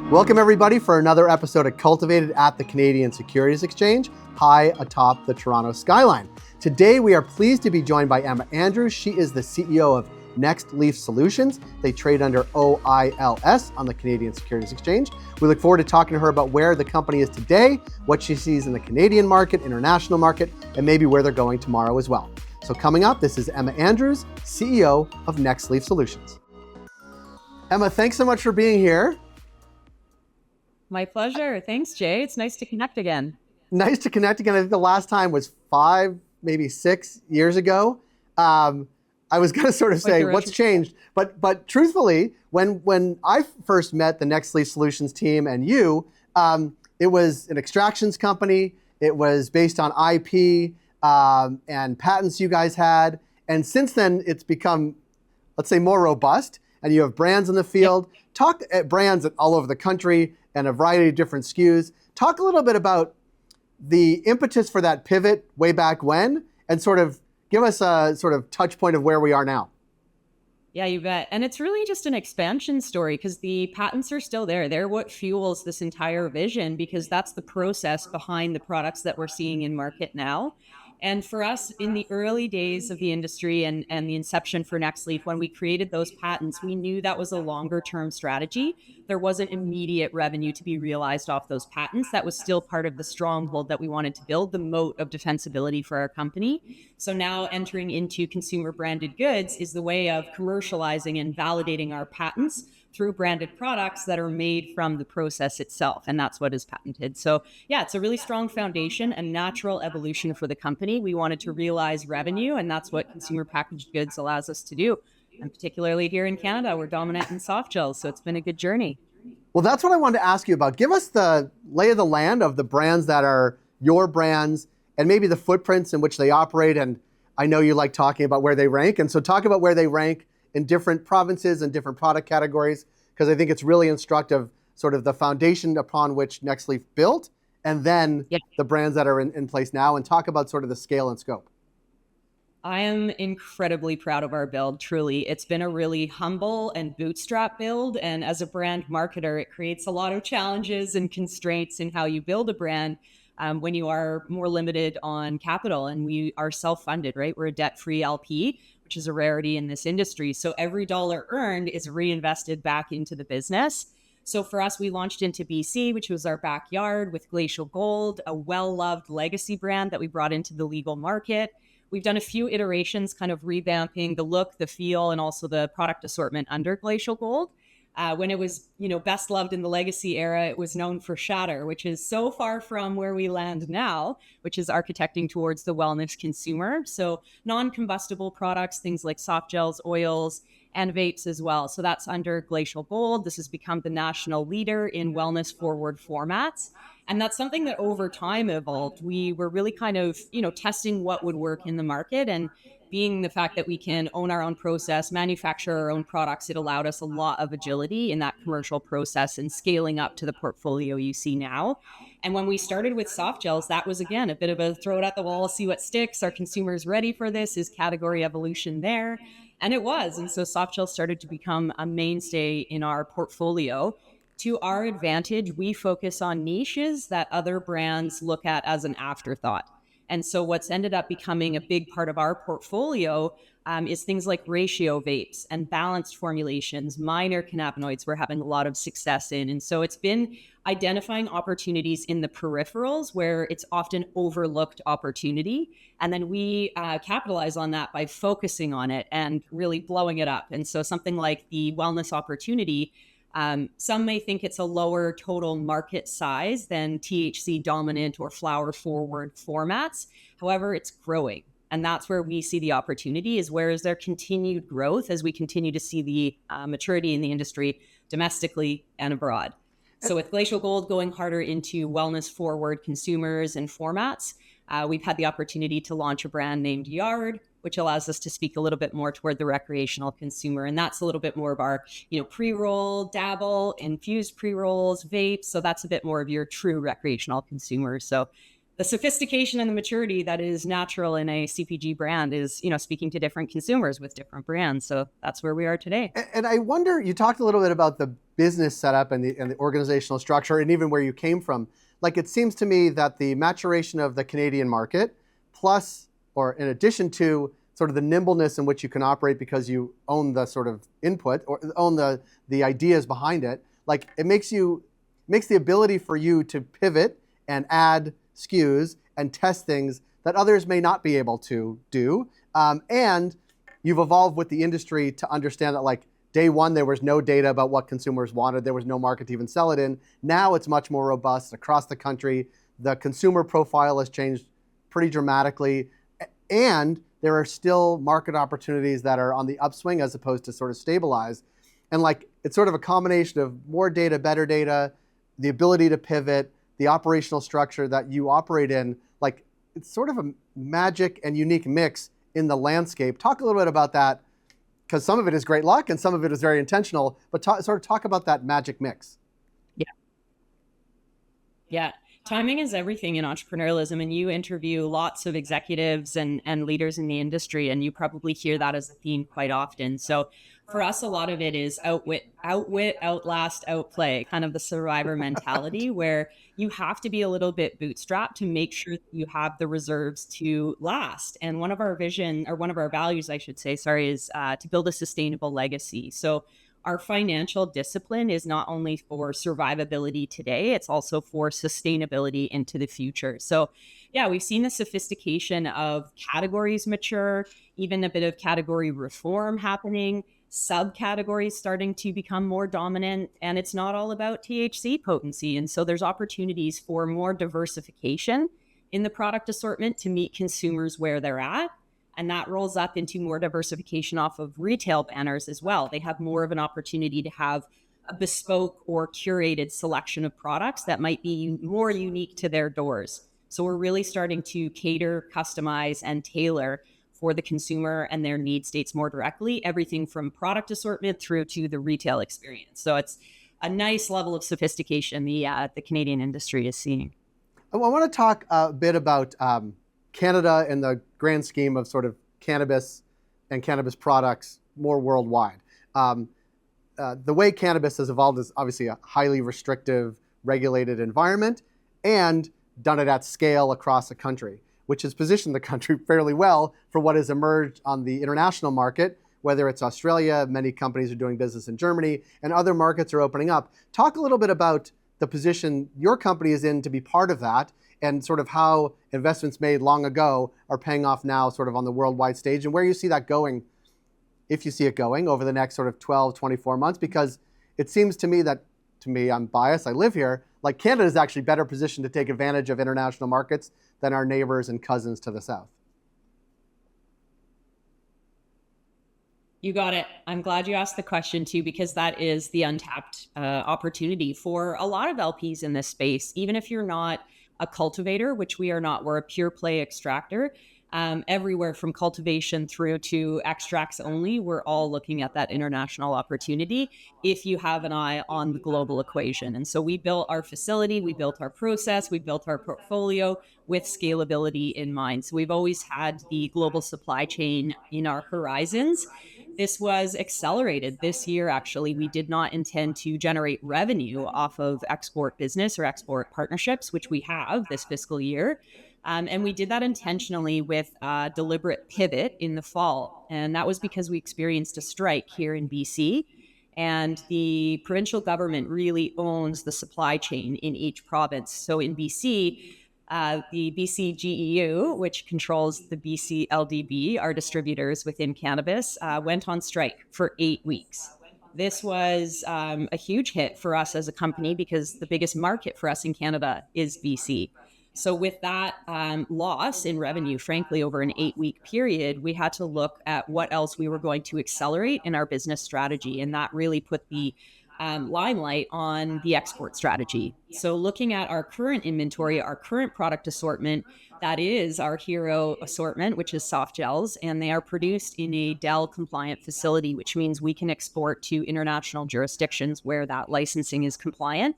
Welcome everybody for another episode of Cultivated at the Canadian Securities Exchange, high atop the Toronto skyline. Today we are pleased to be joined by Emma Andrews. She is the CEO of Nextleaf Solutions. They trade under OILS on the Canadian Securities Exchange. We look forward to talking to her about where the company is today, what she sees in the Canadian market, international market, and maybe where they're going tomorrow as well. So coming up, this is Emma Andrews, CEO of Nextleaf Solutions. Emma, thanks so much for being here. My pleasure. Thanks, Jay. It's nice to connect again. Nice to connect again. I think the last time was 5, maybe 6 years ago. I was going to sort of say, what's changed? But truthfully, when I first met the Nextleaf Solutions team and you, it was an extractions company. It was based on IP and patents you guys had. And since then, it's become, let's say, more robust. And you have brands in the field. Yep. Talk at brands all over the country and a variety of different SKUs. Talk a little bit about the impetus for that pivot way back when, and sort of give us a sort of touch point of where we are now. Yeah, you bet. And it's really just an expansion story because the patents are still there. They're what fuels this entire vision because that's the process behind the products that we're seeing in market now. And for us, in the early days of the industry and the inception for Nextleaf, when we created those patents, we knew that was a longer term strategy. There wasn't immediate revenue to be realized off those patents. That was still part of the stronghold that we wanted to build, the moat of defensibility for our company. So now entering into consumer branded goods is the way of commercializing and validating our patents through branded products that are made from the process itself. And that's what is patented. So yeah, it's a really strong foundation, a natural evolution for the company. We wanted to realize revenue, and that's what consumer packaged goods allows us to do. And particularly here in Canada, we're dominant in softgels. So it's been a good journey. Well, that's what I wanted to ask you about. Give us the lay of the land of the brands that are your brands and maybe the footprints in which they operate. And I know you like talking about where they rank. And so talk about where they rank in different provinces and different product categories, because I think it's really instructive, sort of the foundation upon which Nextleaf built, and then the brands that are in place now, and talk about sort of the scale and scope. I am incredibly proud of our build, truly. It's been a really humble and bootstrap build. And as a brand marketer, it creates a lot of challenges and constraints in how you build a brand when you are more limited on capital. And we are self-funded, right? We're a debt-free LP, which is a rarity in this industry. So every dollar earned is reinvested back into the business. So for us, we launched into BC, which was our backyard, with Glacial Gold, a well-loved legacy brand that we brought into the legal market. We've done a few iterations, kind of revamping the look, the feel, and also the product assortment under Glacial Gold. When it was, best loved in the legacy era, it was known for Shatter, which is so far from where we land now, which is architecting towards the wellness consumer. So non-combustible products, things like soft gels, oils, and vapes as well. So that's under Glacial Gold. This has become the national leader in wellness forward formats. And that's something that over time evolved. We were really kind of, testing what would work in the market, and being the fact that we can own our own process, manufacture our own products, it allowed us a lot of agility in that commercial process and scaling up to the portfolio you see now. And when we started with soft gels, that was, again, a bit of a throw it at the wall, see what sticks. Are consumers ready for this? Is category evolution there? And it was. And so soft gels started to become a mainstay in our portfolio. To our advantage, we focus on niches that other brands look at as an afterthought. And so what's ended up becoming a big part of our portfolio is things like ratio vapes and balanced formulations, minor cannabinoids we're having a lot of success in. And so it's been identifying opportunities in the peripherals where it's often overlooked opportunity. And then we capitalize on that by focusing on it and really blowing it up. And so something like the wellness opportunity, some may think it's a lower total market size than THC dominant or flower forward formats. However, it's growing. And that's where we see the opportunity, is where is there continued growth as we continue to see the maturity in the industry domestically and abroad. So with Glacial Gold going harder into wellness forward consumers and formats, we've had the opportunity to launch a brand named Yard, which allows us to speak a little bit more toward the recreational consumer. And that's a little bit more of our, pre-roll, dabble, infused pre-rolls, vapes. So that's a bit more of your true recreational consumer. So the sophistication and the maturity that is natural in a CPG brand is, speaking to different consumers with different brands. So that's where we are today. And I wonder, you talked a little bit about the business setup and the organizational structure and even where you came from. Like, it seems to me that the maturation of the Canadian market, plus, or in addition to sort of the nimbleness in which you can operate because you own the sort of input or own the ideas behind it, like it makes the ability for you to pivot and add SKUs and test things that others may not be able to do. And you've evolved with the industry to understand that, like, day one, there was no data about what consumers wanted. There was no market to even sell it in. Now it's much more robust across the country. The consumer profile has changed pretty dramatically. And there are still market opportunities that are on the upswing as opposed to sort of stabilize. And like, it's sort of a combination of more data, better data, the ability to pivot, the operational structure that you operate in. Like, it's sort of a magic and unique mix in the landscape. Talk a little bit about that, because some of it is great luck and some of it is very intentional, but sort of talk about that magic mix. Yeah. Timing is everything in entrepreneurialism, and you interview lots of executives and leaders in the industry, and you probably hear that as a theme quite often. So for us, a lot of it is outwit, outlast, outplay, kind of the survivor mentality, where you have to be a little bit bootstrapped to make sure that you have the reserves to last. And one of our vision, or one of our values, I should say, is to build a sustainable legacy. So our financial discipline is not only for survivability today, it's also for sustainability into the future. So yeah, we've seen the sophistication of categories mature, even a bit of category reform happening, subcategories starting to become more dominant, and it's not all about THC potency. And so there's opportunities for more diversification in the product assortment to meet consumers where they're at. And that rolls up into more diversification off of retail banners as well. They have more of an opportunity to have a bespoke or curated selection of products that might be more unique to their doors. So we're really starting to cater, customize, and tailor for the consumer and their need states more directly, everything from product assortment through to the retail experience. So it's a nice level of sophistication the Canadian industry is seeing. I want to talk a bit about Canada in the grand scheme of sort of cannabis and cannabis products more worldwide. The way cannabis has evolved is obviously a highly restrictive, regulated environment, and done it at scale across the country, which has positioned the country fairly well for what has emerged on the international market, whether it's Australia, many companies are doing business in Germany, and other markets are opening up. Talk a little bit about the position your company is in to be part of that, and sort of how investments made long ago are paying off now sort of on the worldwide stage, and where you see that going, if you see it going over the next sort of 12, 24 months, because it seems to me that, I'm biased, I live here, like Canada is actually better positioned to take advantage of international markets than our neighbors and cousins to the south. You got it. I'm glad you asked the question too, because that is the untapped opportunity for a lot of LPs in this space. Even if you're not a cultivator, which we are not, we're a pure play extractor. Everywhere from cultivation through to extracts only, we're all looking at that international opportunity if you have an eye on the global equation. And so we built our facility, we built our process, we built our portfolio with scalability in mind. So we've always had the global supply chain in our horizons. This was accelerated this year, actually. We did not intend to generate revenue off of export business or export partnerships, which we have this fiscal year. And we did that intentionally with a deliberate pivot in the fall. And that was because we experienced a strike here in BC. And the provincial government really owns the supply chain in each province. So in BC, the BC GEU, which controls the BC LDB, our distributors within cannabis, went on strike for 8 weeks. This was a huge hit for us as a company because the biggest market for us in Canada is BC. So with that loss in revenue, frankly, over an 8-week period, we had to look at what else we were going to accelerate in our business strategy. And that really put the limelight on the export strategy. So looking at our current inventory, our current product assortment, that is our hero assortment, which is soft gels, and they are produced in a DEL compliant facility, which means we can export to international jurisdictions where that licensing is compliant.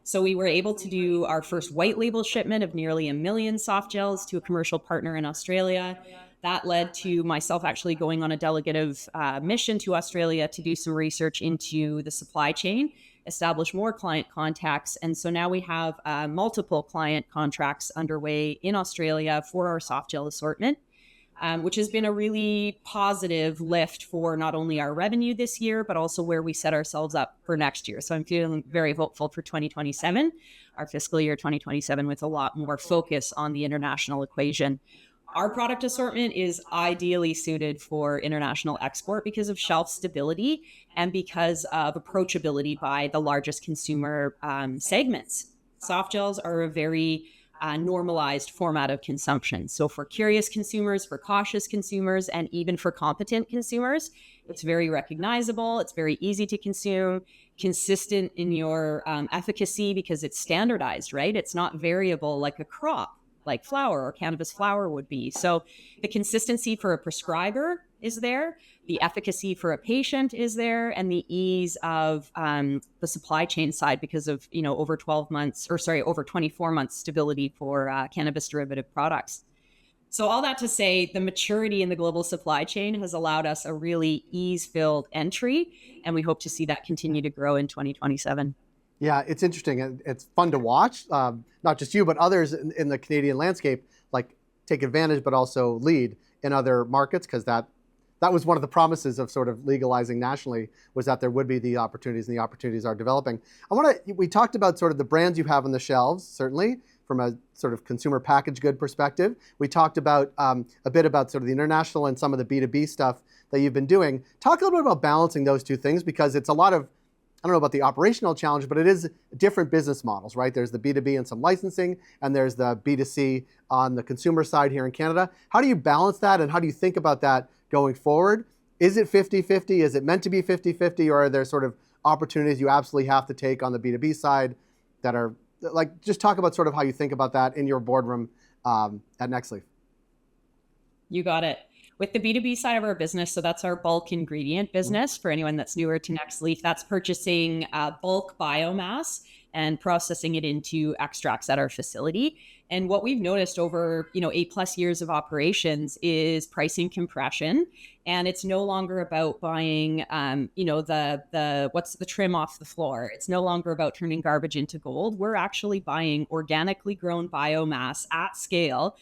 So we were able to do our first white label shipment of nearly 1 million soft gels to a commercial partner in Australia. That led to myself actually going on a delegative mission to Australia to do some research into the supply chain, establish more client contacts. And so now we have multiple client contracts underway in Australia for our soft gel assortment. Which has been a really positive lift for not only our revenue this year, but also where we set ourselves up for next year. So I'm feeling very hopeful for 2027, our fiscal year 2027, with a lot more focus on the international equation. Our product assortment is ideally suited for international export because of shelf stability and because of approachability by the largest consumer segments. Soft gels are a very normalized format of consumption. So for curious consumers, for cautious consumers, and even for competent consumers, it's very recognizable. It's very easy to consume, consistent in your efficacy because it's standardized, right? It's not variable like a crop, like flower or cannabis flower would be. So the consistency for a prescriber is there, the efficacy for a patient is there, and the ease of the supply chain side because of, over 24 months stability for cannabis derivative products. So all that to say, the maturity in the global supply chain has allowed us a really ease-filled entry, and we hope to see that continue to grow in 2027. Yeah, it's interesting. It's fun to watch, not just you, but others in the Canadian landscape, like take advantage, but also lead in other markets, because that was one of the promises of sort of legalizing nationally, was that there would be the opportunities, and the opportunities are developing. We talked about sort of the brands you have on the shelves, certainly from a sort of consumer packaged good perspective. We talked about a bit about sort of the international and some of the B2B stuff that you've been doing. Talk a little bit about balancing those two things, because it's a lot of, I don't know about the operational challenge, but it is different business models, right? There's the B2B and some licensing, and there's the B2C on the consumer side here in Canada. How do you balance that, and how do you think about that going forward? Is it 50-50? Is it meant to be 50-50? Or are there sort of opportunities you absolutely have to take on the B2B side that are, like, just talk about sort of how you think about that in your boardroom at Nextleaf. You got it. With the B2B side of our business, so that's our bulk ingredient business. For anyone that's newer to Nextleaf, that's purchasing bulk biomass and processing it into extracts at our facility. And what we've noticed over 8+ years of operations is pricing compression, and it's no longer about buying the what's the trim off the floor. It's no longer about turning garbage into gold. We're actually buying organically grown biomass at scale.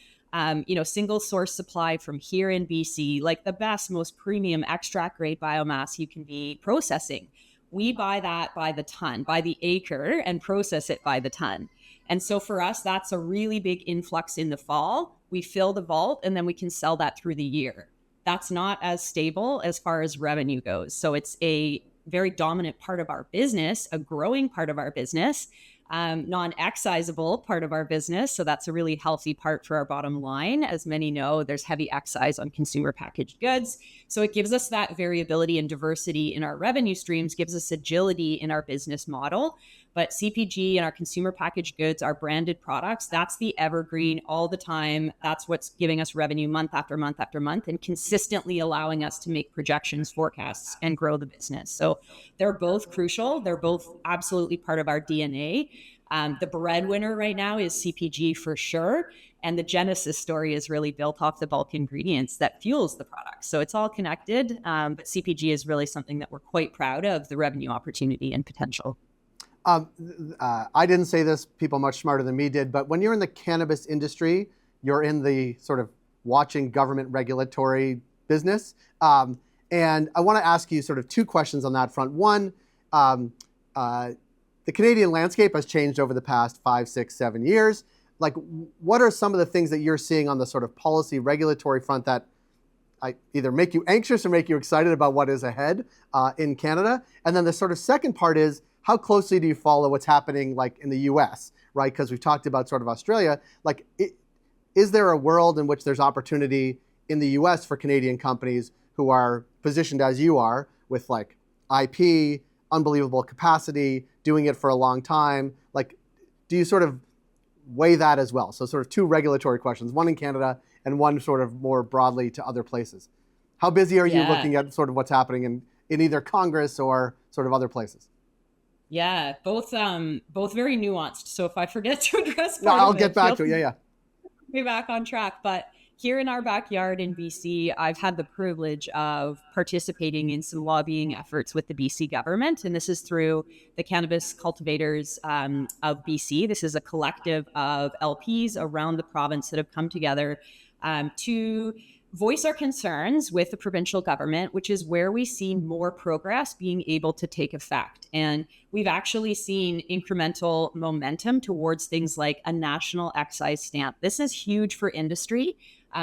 Single source supply from here in BC, like the best, most premium extract grade biomass you can be processing. We buy that by the ton, by the acre, and process it by the ton. And so for us, that's a really big influx in the fall. We fill the vault, and then we can sell that through the year. That's not as stable as far as revenue goes. So it's a very dominant part of our business, a growing part of our business, non-excisable part of our business. So that's a really healthy part for our bottom line. As many know, there's heavy excise on consumer packaged goods. So it gives us that variability and diversity in our revenue streams, gives us agility in our business model. But CPG and our consumer packaged goods, our branded products, that's the evergreen all the time. That's what's giving us revenue month after month after month, and consistently allowing us to make projections, forecasts, and grow the business. So they're both crucial. They're both absolutely part of our DNA. The breadwinner right now is CPG for sure. And the genesis story is really built off the bulk ingredients that fuels the product. So it's all connected. But CPG is really something that we're quite proud of, the revenue opportunity and potential. I didn't say this, people much smarter than me did, but when you're in the cannabis industry, you're in the sort of watching government regulatory business. And I want to ask you sort of two questions on that front. One, the Canadian landscape has changed over the past 5, 6, 7 years. Like, what are some of the things that you're seeing on the sort of policy regulatory front that either make you anxious or make you excited about what is ahead in Canada? And then the sort of second part is, how closely do you follow what's happening like in the US, right? Because we've talked about sort of Australia. Like, is there a world in which there's opportunity in the US for Canadian companies who are positioned as you are with like IP, unbelievable capacity, doing it for a long time? Like, do you sort of weigh that as well? So sort of two regulatory questions, one in Canada and one sort of more broadly to other places. How busy are you looking at sort of what's happening in either Congress or sort of other places? Yeah, both very nuanced. So if I forget to address No, part I'll of get it, back to it. Yeah. be back on track. But here in our backyard in BC, I've had the privilege of participating in some lobbying efforts with the BC government. And this is through the Cannabis Cultivators of BC. This is a collective of LPs around the province that have come together to voice our concerns with the provincial government, which is where we see more progress being able to take effect. And we've actually seen incremental momentum towards things like a national excise stamp. This is huge for industry.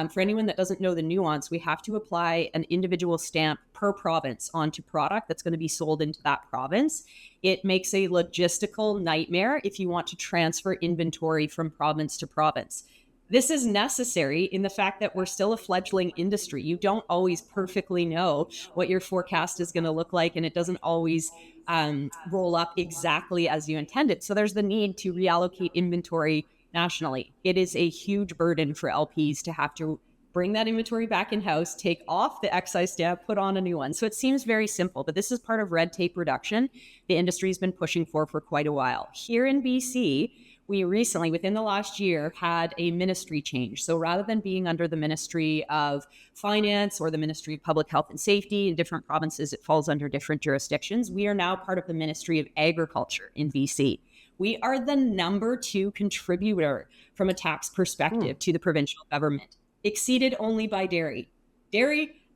For anyone that doesn't know the nuance, we have to apply an individual stamp per province onto product that's going to be sold into that province. It makes a logistical nightmare if you want to transfer inventory from province to province. This is necessary in the fact that we're still a fledgling industry. You don't always perfectly know what your forecast is going to look like, and it doesn't always roll up exactly as you intended. So there's the need to reallocate inventory nationally. It is a huge burden for LPs to have to bring that inventory back in-house, take off the excise stamp, put on a new one. So it seems very simple, but this is part of red tape reduction the industry's been pushing for quite a while. Here in BC, we recently, within the last year, had a ministry change. So rather than being under the Ministry of Finance or the Ministry of Public Health and Safety, in different provinces, it falls under different jurisdictions. We are now part of the Ministry of Agriculture in BC. We are the number 2 contributor from a tax perspective to the provincial government, exceeded only by dairy,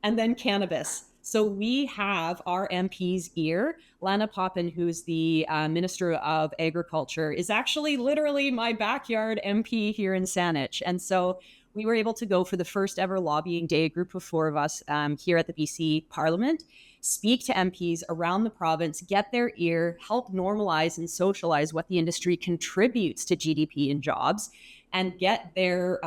and then cannabis. So we have our MP's ear. Lana Poppin, who's the Minister of Agriculture, is actually literally my backyard MP here in Saanich. And so we were able to go for the first ever lobbying day, a group of 4 of us here at the BC Parliament, speak to MPs around the province, get their ear, help normalize and socialize what the industry contributes to GDP and jobs, and get their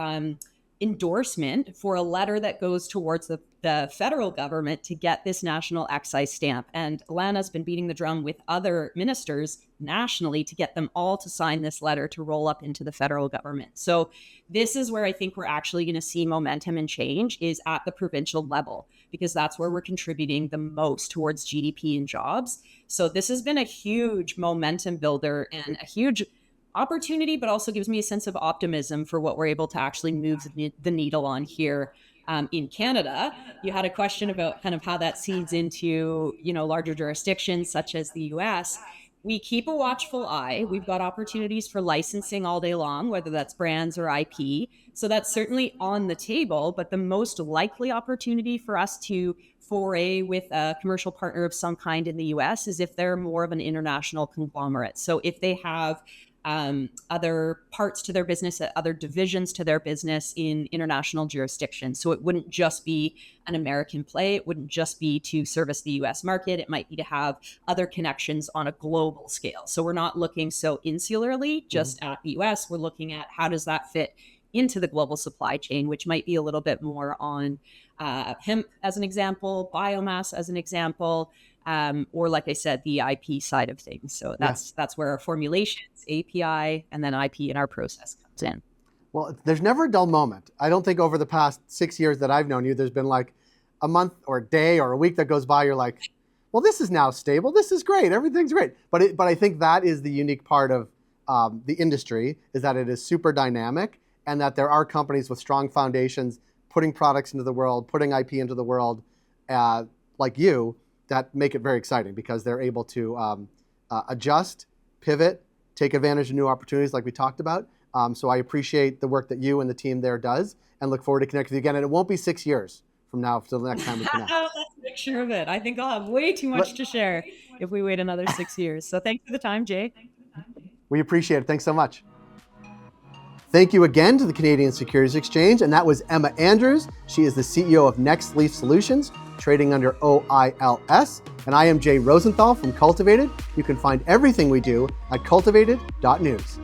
endorsement for a letter that goes towards the federal government to get this national excise stamp. And Lana's been beating the drum with other ministers nationally to get them all to sign this letter to roll up into the federal government. So this is where I think we're actually going to see momentum and change, is at the provincial level, because that's where we're contributing the most towards GDP and jobs. So this has been a huge momentum builder and a huge opportunity, but also gives me a sense of optimism for what we're able to actually move the needle on here in Canada. You had a question about kind of how that seeds into, larger jurisdictions such as the US. We keep a watchful eye. We've got opportunities for licensing all day long, whether that's brands or IP. So that's certainly on the table, but the most likely opportunity for us to foray with a commercial partner of some kind in the US is if they're more of an international conglomerate. So if they have other parts to their business, other divisions to their business in international jurisdictions. So it wouldn't just be an American play. It wouldn't just be to service the US market. It might be to have other connections on a global scale. So we're not looking so insularly just at the US. We're looking at how does that fit into the global supply chain, which might be a little bit more on hemp as an example, biomass as an example, or like I said, the IP side of things. So that's where our formulations, API, and then IP in our process comes in. Well, there's never a dull moment. I don't think over the past 6 years that I've known you, there's been like a month or a day or a week that goes by, you're like, well, this is now stable. This is great. Everything's great. But I think that is the unique part of the industry, is that it is super dynamic, and that there are companies with strong foundations putting products into the world, putting IP into the world, like you, that make it very exciting because they're able to adjust, pivot, take advantage of new opportunities like we talked about. So I appreciate the work that you and the team there does, and look forward to connecting with you again. And it won't be 6 years from now until the next time we connect. Let's make sure of it. I think I'll have way too much to share if we wait another 6 years. So thanks for the time, Jay. We appreciate it. Thanks so much. Thank you again to the Canadian Securities Exchange, and that was Emma Andrews. She is the CEO of Nextleaf Solutions, trading under OILS, and I am Jay Rosenthal from Cultivated. You can find everything we do at cultivated.news.